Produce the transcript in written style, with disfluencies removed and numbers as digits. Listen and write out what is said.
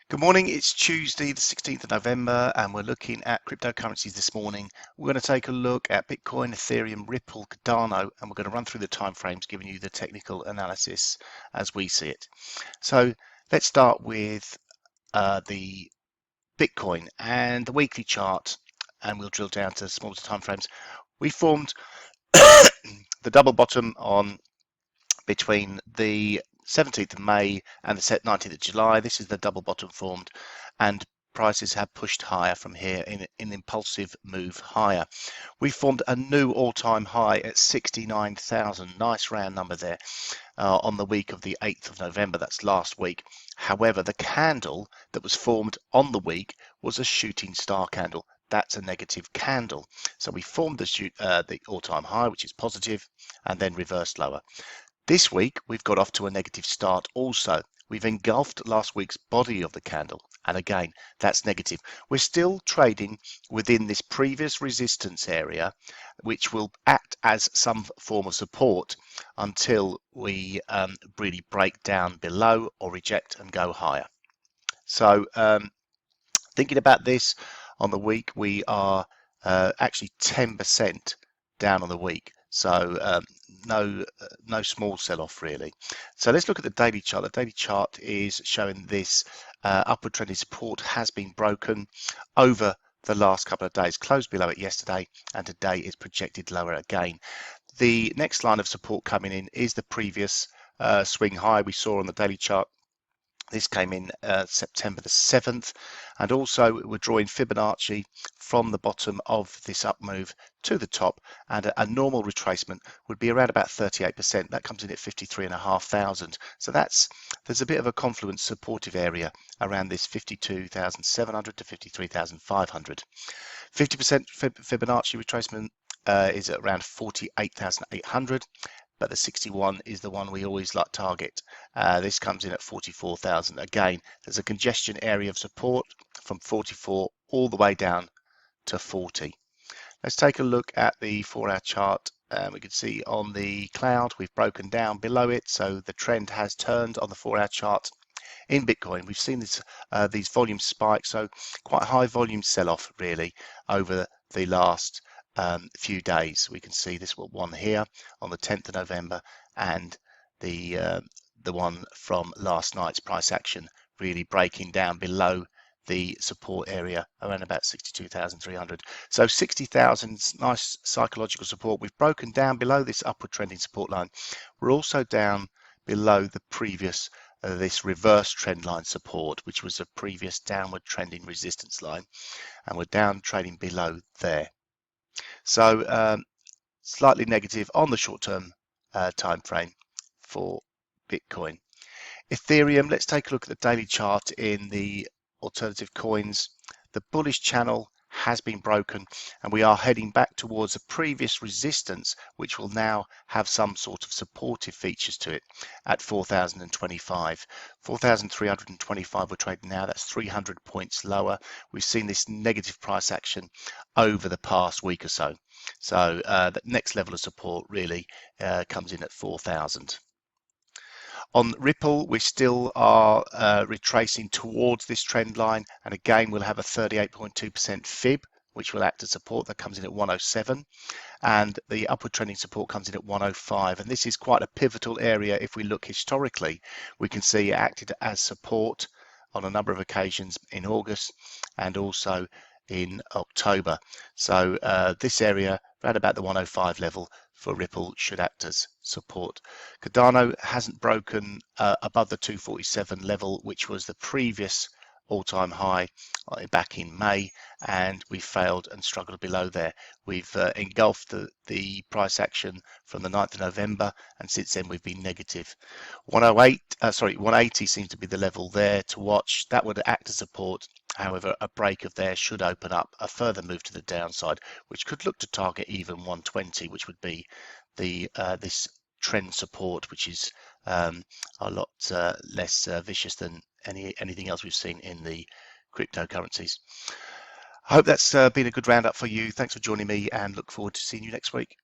Good morning, it's Tuesday the 16th of November and we're looking at cryptocurrencies this morning. We're going to take a look at Bitcoin, Ethereum, Ripple, Cardano, and we're going to run through the timeframes, giving you the technical analysis as we see it. So let's start with the Bitcoin and the weekly chart, and we'll drill down to smaller timeframes. We formed the double bottom on between the 17th of May and the 19th of July. This is the double bottom formed, and prices have pushed higher from here in an impulsive move higher. We formed a new all-time high at 69,000. Nice round number there on the week of the 8th of November. That's last week. However, the candle that was formed on the week was a shooting star candle. That's a negative candle. So we formed the all-time high, which is positive, and then reversed lower. This week, we've got off to a negative start also. We've engulfed last week's body of the candle, and again, that's negative. We're still trading within this previous resistance area, which will act as some form of support until we really break down below or reject and go higher. So thinking about this on the week, we are actually 10% down on the week. So no small sell-off really. So let's look at the daily chart. The daily chart is showing this upward trending support has been broken over the last couple of days. Closed below it yesterday, and today is projected lower again. The next line of support coming in is the previous swing high we saw on the daily chart. This came in September the 7th, and also we're drawing Fibonacci from the bottom of this up move to the top, and a normal retracement would be around about 38%. That comes in at 53,500. So there's a bit of a confluence supportive area around this 52,700 to 53,500. 50% Fibonacci retracement is at around 48,800. But the 61 is the one we always like target. This comes in at 44,000. Again, there's a congestion area of support from 44 all the way down to 40. Let's take a look at the 4-hour chart. We can see on the cloud we've broken down below it, so the trend has turned on the 4-hour chart. In Bitcoin, we've seen these volume spikes, so quite high volume sell-off really over the last few days. We can see this one here on the 10th of November, and the one from last night's price action really breaking down below the support area around about 62,300. So 60,000, nice psychological support. We've broken down below this upward trending support line. We're also down below the previous this reverse trend line support, which was a previous downward trending resistance line, and we're down trading below there. So slightly negative on the short-term time frame for Bitcoin. Ethereum, let's take a look at the daily chart in the alternative coins. The bullish channel has been broken, and we are heading back towards a previous resistance, which will now have some sort of supportive features to it at 4,025. 4,325 we're trading now. That's 300 points lower. We've seen this negative price action over the past week or so. So the next level of support really comes in at 4,000. On Ripple, we still are retracing towards this trend line, and again we'll have a 38.2% fib, which will act as support. That comes in at 107, and the upward trending support comes in at 105, and this is quite a pivotal area. If we look historically, we can see it acted as support on a number of occasions in August and also in October. So this area around about the 105 level for Ripple should act as support. Cardano hasn't broken above the 247 level, which was the previous all-time high back in May, and we failed and struggled below there. We've engulfed the price action from the 9th of November, and since then we've been negative. 180 seems to be the level there to watch. That would act as support. However, a break of there should open up a further move to the downside, which could look to target even 120, which would be the this trend support, which is a lot less vicious than anything else we've seen in the cryptocurrencies. I hope that's been a good roundup for you. Thanks for joining me, and look forward to seeing you next week.